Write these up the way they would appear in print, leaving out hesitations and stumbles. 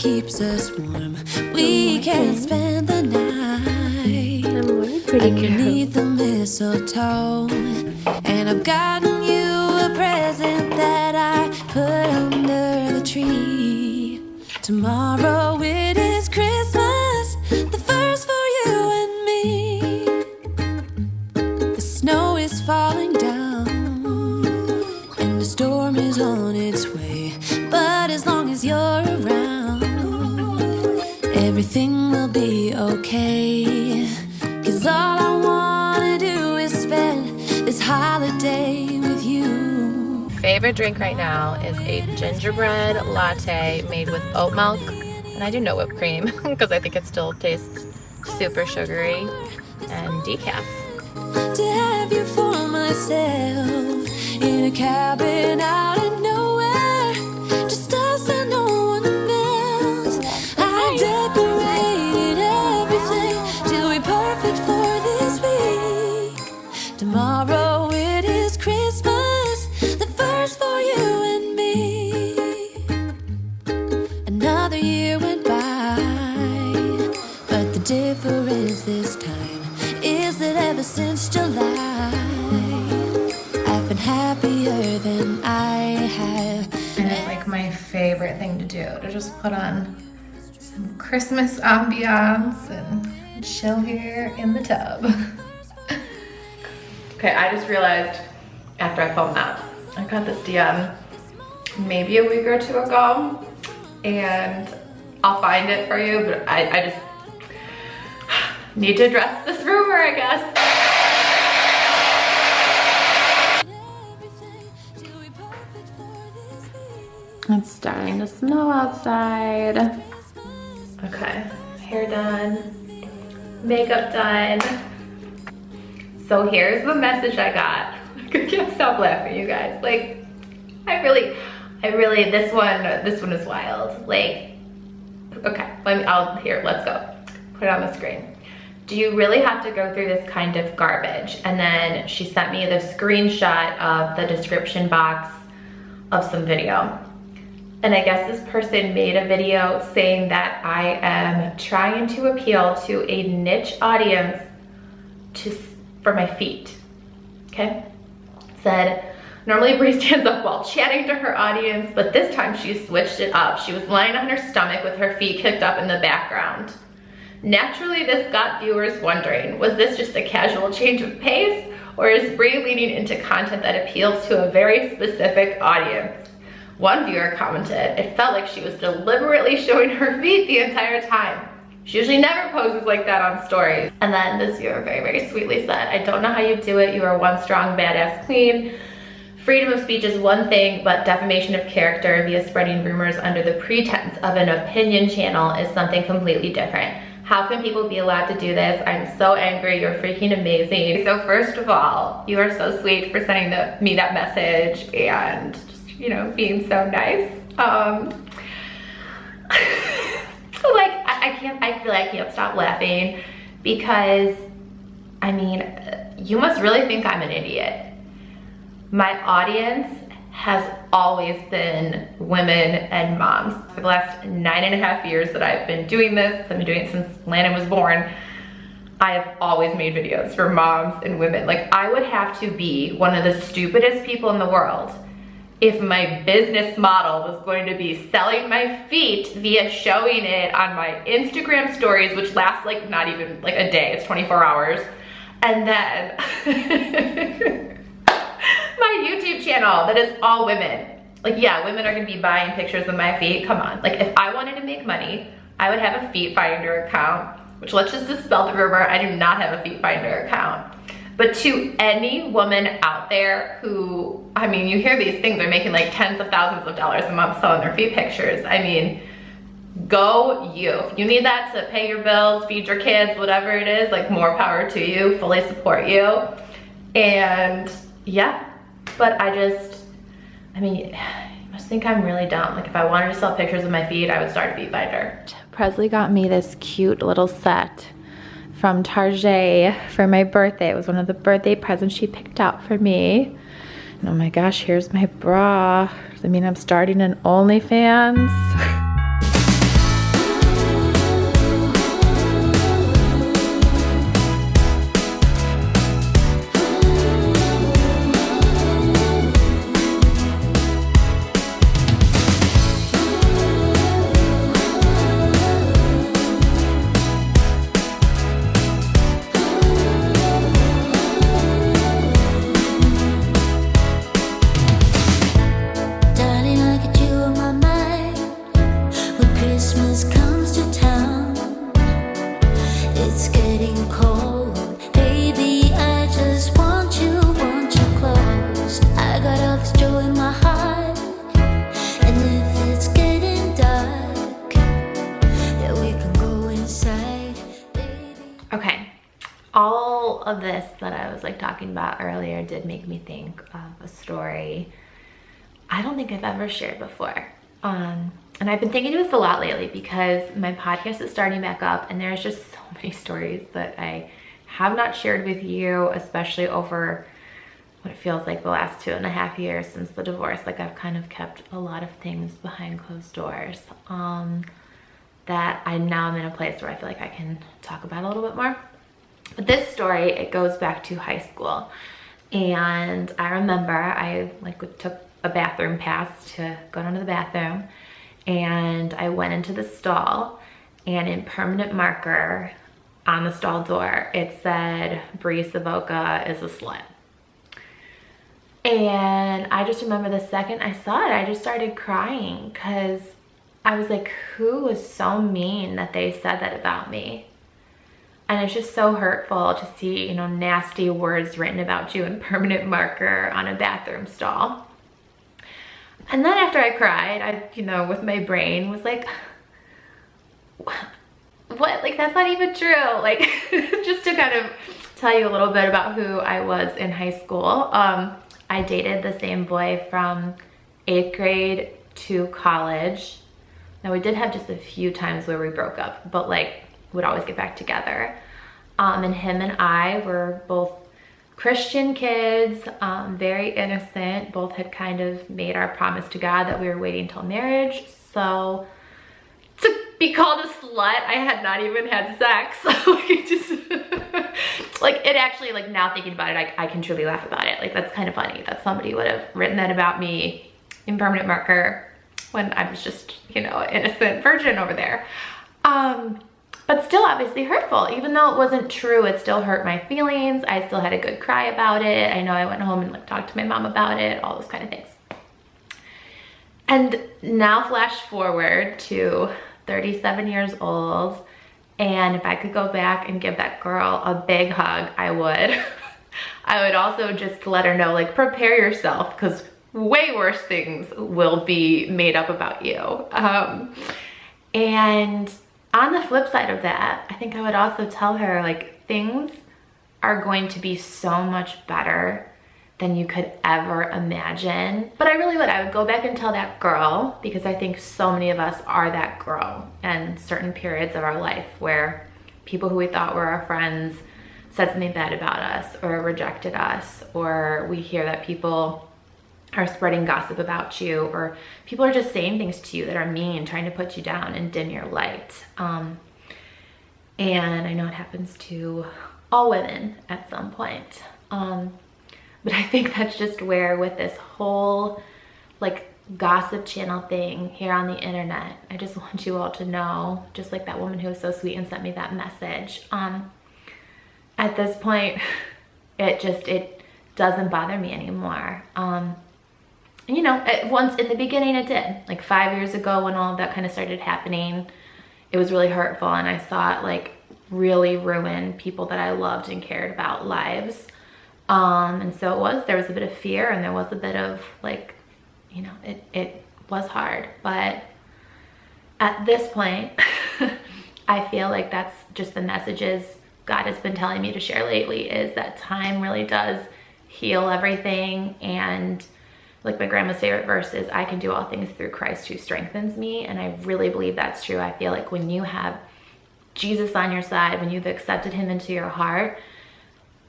keeps us warm. We can spend the night underneath the mistletoe. And I've gotten you a present that I put under the tree. Tomorrow it is Christmas, the first for you and me. The snow is falling down and the storm is on its way. But as long as you're around, everything will be okay. 'Cause all I wanna do is spend this holiday with you. Favorite drink right now is a gingerbread latte made with oat milk. And I do no whipped cream because I think it still tastes super sugary, and decaf. To have you for myself in a cabin out in nowhere, just us and no one else. I decorated everything till we're perfect for this week. Tomorrow it is Christmas, the first for you and me. Another year went by, but the difference this time is that ever since July, I've been happier than I have. And it's like my favorite thing to do, to just put on some Christmas ambiance and chill here in the tub. Okay, I just realized after I filmed that, I got this DM maybe a week or two ago, and I'll find it for you, but I just need to address this rumor, I guess. It's starting to snow outside. Okay, hair done, makeup done. So here's the message I got. I can't stop laughing, you guys. Like, I really, this one is wild. Like, okay, let's go. Put it on the screen. Do you really have to go through this kind of garbage? And then she sent me the screenshot of the description box of some video. And I guess this person made a video saying that I am trying to appeal to a niche audience for my feet, okay? Said, normally Bree stands up while chatting to her audience, but this time she switched it up. She was lying on her stomach with her feet kicked up in the background. Naturally, this got viewers wondering, was this just a casual change of pace, or is Bree leaning into content that appeals to a very specific audience? One viewer commented, it felt like she was deliberately showing her feet the entire time. She usually never poses like that on stories. And then this viewer very, very sweetly said, I don't know how you do it. You are one strong, badass queen. Freedom of speech is one thing, but defamation of character via spreading rumors under the pretense of an opinion channel is something completely different. How can people be allowed to do this? I'm so angry. You're freaking amazing. So first of all, you are so sweet for sending me that message and just, you know, being so nice. Like, I feel like I can't stop laughing because, I mean, you must really think I'm an idiot. My audience has always been women and moms. For the last 9.5 years that I've been doing this, I've been doing it since Landon was born, I have always made videos for moms and women. Like, I would have to be one of the stupidest people in the world if my business model was going to be selling my feet via showing it on my Instagram stories, which lasts like not even like a day, it's 24 hours. And then my YouTube channel that is all women. Like, yeah, women are gonna be buying pictures of my feet, come on. Like, if I wanted to make money, I would have a feet finder account, which, let's just dispel the rumor, I do not have a feet finder account. But to any woman out there who, I mean, you hear these things, they're making like tens of thousands of dollars a month selling their feet pictures. I mean, go you. If you need that to pay your bills, feed your kids, whatever it is, like, more power to you, fully support you. And yeah, but I mean, you must think I'm really dumb. Like, if I wanted to sell pictures of my feet, I would start a feet finder. Presley got me this cute little set from Target for my birthday. It was one of the birthday presents she picked out for me. And oh my gosh, here's my bra. Does that mean I'm starting an OnlyFans? was like talking about earlier did make me think of a story I don't think I've ever shared before. And I've been thinking of this a lot lately because my podcast is starting back up and there's just so many stories that I have not shared with you, especially over what it feels like the last 2.5 years since the divorce. Like I've kind of kept a lot of things behind closed doors that I now am in a place where I feel like I can talk about a little bit more. But this story, it goes back to high school. And I remember I took a bathroom pass to go down to the bathroom, and I went into the stall, and in permanent marker on the stall door, it said, Bree Savoca is a slut. And I just remember the second I saw it, I just started crying because I was like, who was so mean that they said that about me? And it's just so hurtful to see, you know, nasty words written about you in permanent marker on a bathroom stall. And then after I cried, I, you know, with my brain was like, what? Like, that's not even true. Like, just to kind of tell you a little bit about who I was in high school. I dated the same boy from 8th grade to college. Now, we did have just a few times where we broke up, but like, would always get back together. And him and I were both Christian kids, very innocent. Both had kind of made our promise to God that we were waiting until marriage. So to be called a slut, I had not even had sex. Like it just, like it actually, like now thinking about it, I can truly laugh about it. Like that's kind of funny that somebody would have written that about me in permanent marker when I was just, you know, an innocent virgin over there. But still obviously hurtful. Even though it wasn't true, it still hurt my feelings. I still had a good cry about it. I know I went home and like talked to my mom about it, all those kind of things. And now flash forward to 37 years old. And if I could go back and give that girl a big hug, I would. I would also just let her know, like, prepare yourself because way worse things will be made up about you. And on the flip side of that, I think I would also tell her, like, things are going to be so much better than you could ever imagine. But I really would. I would go back and tell that girl, because I think so many of us are that girl in certain periods of our life where people who we thought were our friends said something bad about us or rejected us, or we hear that people are spreading gossip about you, or people are just saying things to you that are mean, trying to put you down and dim your light. And I know it happens to all women at some point. But I think that's just where, with this whole like gossip channel thing here on the internet, I just want you all to know, just like that woman who was so sweet and sent me that message. At this point, it doesn't bother me anymore. You know, once in the beginning it did. Like 5 years ago when all of that kind of started happening, it was really hurtful, and I saw it like really ruin people that I loved and cared about lives. And so there was a bit of fear, and there was a bit of like, you know, it was hard. But at this point, I feel like that's just the messages God has been telling me to share lately, is that time really does heal everything. And like my grandma's favorite verse is, I can do all things through Christ who strengthens me. And I really believe that's true. I feel like when you have Jesus on your side, when you've accepted him into your heart,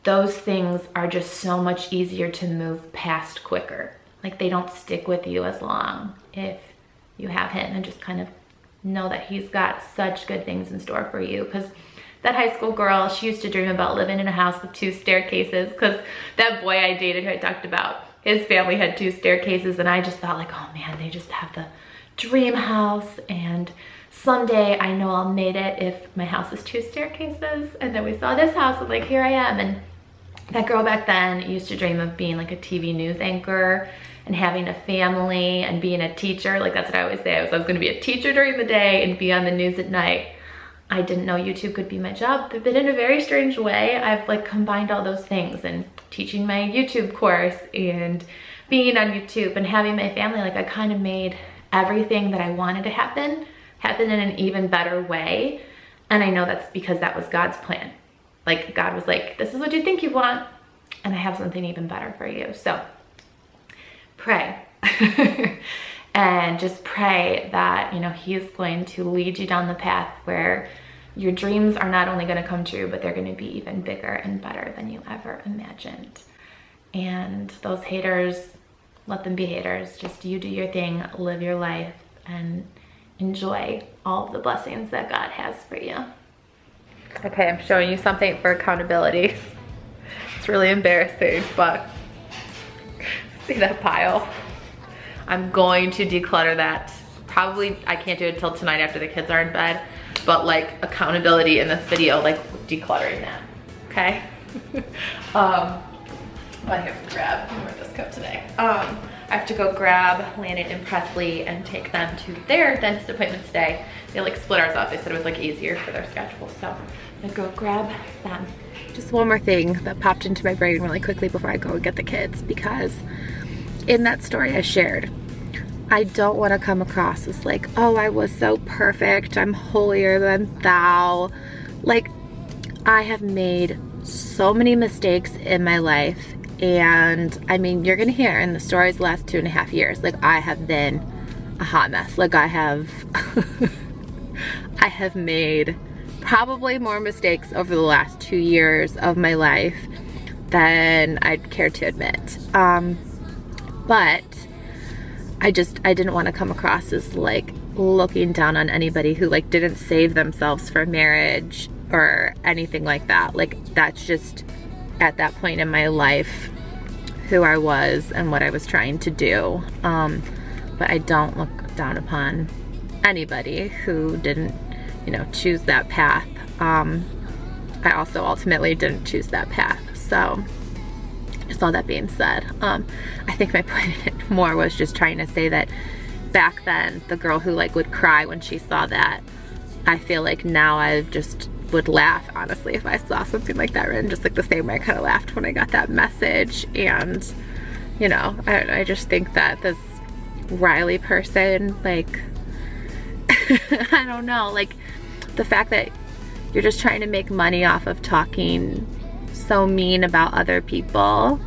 those things are just so much easier to move past quicker. Like they don't stick with you as long if you have him, and just kind of know that he's got such good things in store for you. Because that high school girl, she used to dream about living in a house with 2 staircases, because that boy I dated who I talked about, his family had 2 staircases, and I just thought like, oh man, they just have the dream house, and someday I know I'll make it if my house is 2 staircases. And then we saw this house, and like here I am. And that girl back then used to dream of being like a TV news anchor and having a family and being a teacher. Like that's what I always say. I was gonna be a teacher during the day and be on the news at night. I didn't know YouTube could be my job, but in a very strange way, I've like combined all those things, and teaching my YouTube course and being on YouTube and having my family. Like I kind of made everything that I wanted to happen in an even better way. And I know that's because that was God's plan. Like God was like, this is what you think you want. and I have something even better for you. So pray. And just pray that, you know, he is going to lead you down the path where your dreams are not only going to come true, but they're going to be even bigger and better than you ever imagined. And those haters, let them be haters. Just you do your thing, live your life, and enjoy all of the blessings that God has for you. Okay, I'm showing you something for accountability. It's really embarrassing, but see that pile? I'm going to declutter that. Probably, I can't do it until tonight after the kids are in bed, but like accountability in this video, like decluttering that, okay? I have to grab, I'm wearing this coat today. I have to go grab Landon and Presley and take them to their dentist appointment today. They like split ours up. They said it was like easier for their schedule, so I'm gonna go grab them. Just one more thing that popped into my brain really quickly before I go and get the kids, because in that story I shared, I don't want to come across as like, oh, I was so perfect, I'm holier than thou. Like, I have made so many mistakes in my life, and I mean, you're gonna hear in the stories the last 2.5 years, like I have been a hot mess. Like I have I have made probably more mistakes over the last 2 years of my life than I'd care to admit. But I didn't want to come across as like looking down on anybody who like didn't save themselves for marriage or anything like that. Like that's just at that point in my life who I was and what I was trying to do. But I don't look down upon anybody who didn't, you know, choose that path. I also ultimately didn't choose that path. So just all that being said, I think my point more was just trying to say that back then, the girl who like would cry when she saw that, I feel like now I just would laugh, honestly, if I saw something like that written, just like the same way I kind of laughed when I got that message. And, you know, I just think that this Riley person, like, I don't know, like the fact that you're just trying to make money off of talking so mean about other people.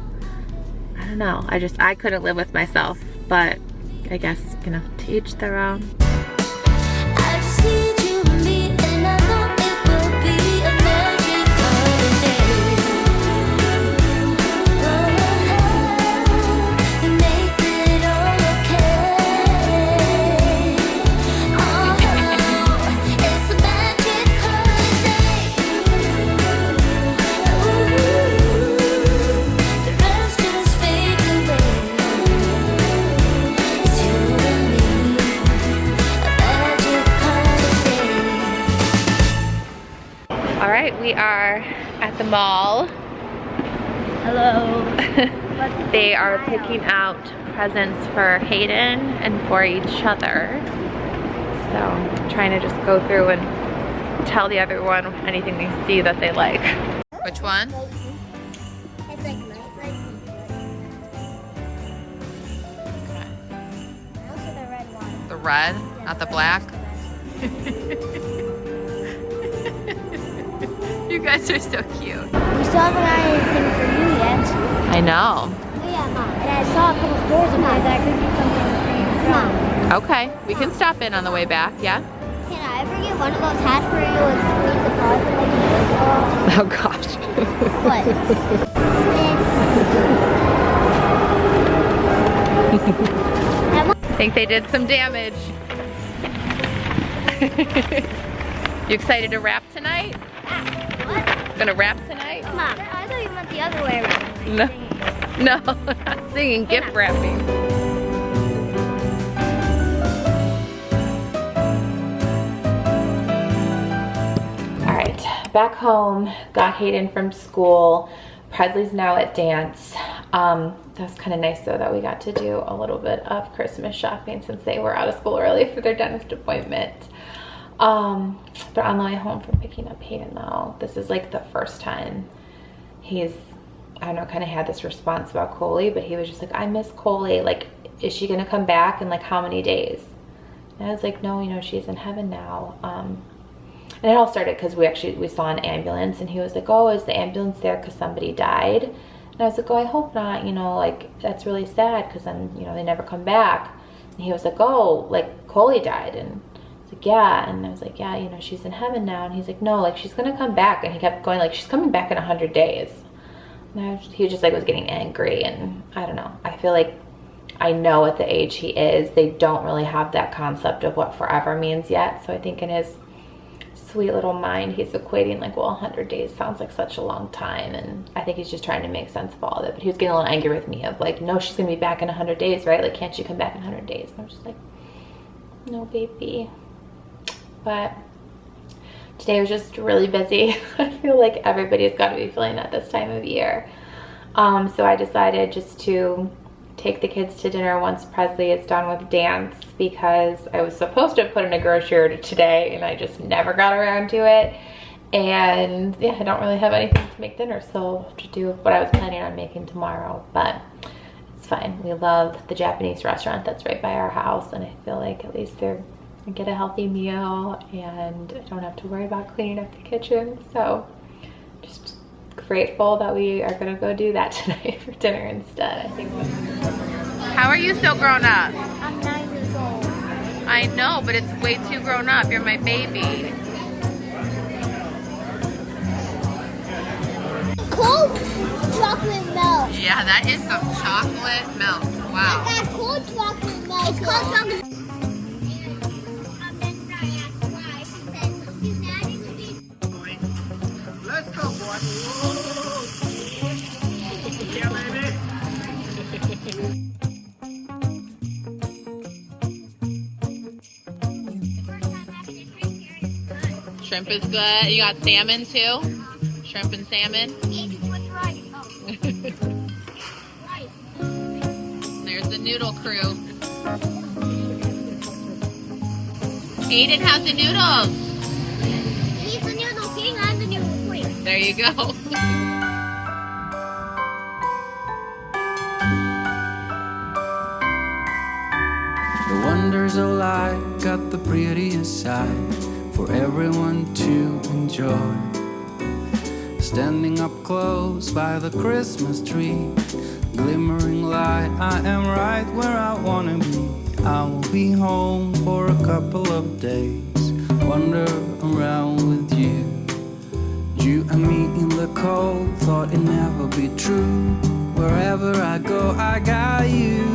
I don't know. I couldn't live with myself, but I guess, you know, to each their own. I just need you and me, and I know it will be a magic holiday. You make it all okay. Oh, it's a magic holiday. The rest just fades away. It's you and me, a magic holiday. All right, we are at the mall. Hello. They are picking out presents for Hayden and for each other. So I'm trying to just go through and tell the other one anything they see that they like. Which one? It's like light. Also the red one. The red, not the black. You guys are so cute. We still haven't got anything for you yet. I know. Oh yeah, Mom. And I saw a couple stores in there that I could get something for you. Mom, Okay, we can stop in on the way back, yeah? can I ever get one of those hats for you with the deposit like Oh gosh. What? I think they did some damage. You excited to rap tonight? What? Gonna rap tonight? Mom, I thought you meant the other way around. No, not singing, gift wrapping. All right, back home, got Hayden from school. Presley's now at dance. That's kind of nice though that we got to do a little bit of Christmas shopping since they were out of school early for their dentist appointment. They're on the way home from picking up Hayden though. This is like the first time he's, I don't know, kind of had this response about Coley, but he was just like, I miss Coley. Like, is she gonna come back in like how many days? And I was like, no, you know, she's in heaven now. And it all started because we saw an ambulance, and he was like, oh, is the ambulance there because somebody died? And I was like, oh, I hope not, you know, like, that's really sad because then, you know, they never come back. And he was like, oh, like, Coley died. And I was like, yeah. And I was like, yeah, you know, she's in heaven now. And he's like, no, like, she's going to come back. And he kept going, like, she's coming back in 100 days. And he just, like, was getting angry. And I don't know. I feel like I know at the age he is, they don't really have that concept of what forever means yet. So I think in his sweet little mind, he's equating like, well, 100 days sounds like such a long time. And I think he's just trying to make sense of all of it. But he was getting a little angry with me of like, no, she's gonna be back in 100 days, right? Like, can't she come back in 100 days? And I'm just like, no, baby. But today was just really busy. I feel like everybody's got to be feeling that this time of year. So I decided just to take the kids to dinner once Presley is done with dance, because I was supposed to put in a grocery order today and I just never got around to it. And yeah, I don't really have anything to make dinner, so I'll have to do what I was planning on making tomorrow, but it's fine. We love the Japanese restaurant that's right by our house, and I feel like at least they're gonna get a healthy meal and I don't have to worry about cleaning up the kitchen. So just grateful that we are gonna go do that tonight for dinner instead, I think. How are you so grown up? I'm 9 years old. I know, but it's way too grown up. You're my baby. Cold chocolate milk. Yeah, that is some chocolate milk. Wow. I got cold chocolate milk. It's called chocolate. Let's go, boy. Yeah, baby. Shrimp is good. You got salmon too? Shrimp and salmon? There's the noodle crew. Aiden, how's the noodles? He's the noodle king, I'm the noodle queen. There you go. The wonders of life got the prettiest side for everyone to enjoy. Standing up close by the Christmas tree, glimmering light, I am right where I wanna be. I will be home for a couple of days, wander around with you. You and me in the cold, thought it'd never be true. Wherever I go, I got you.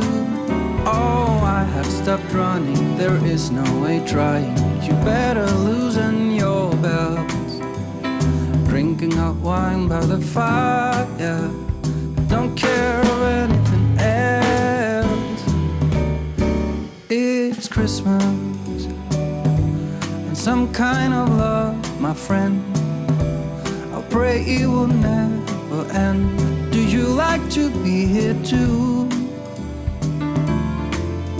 Oh, I have stopped running, there is no way trying. You better loosen your belts. Drinking hot wine by the fire, don't care of anything else. It's Christmas and some kind of love, my friend. I'll pray it will never end. Do you like to be here too?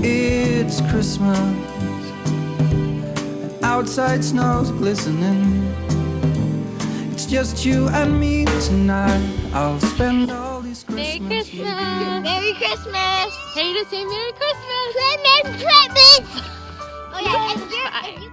It's Christmas and outside snow's glistening. It's just you and me tonight. I'll spend all these Christmas. Merry Christmas! Merry Christmas! Hey, to say Merry Christmas! Merry Christmas! Oh yeah, and Bye.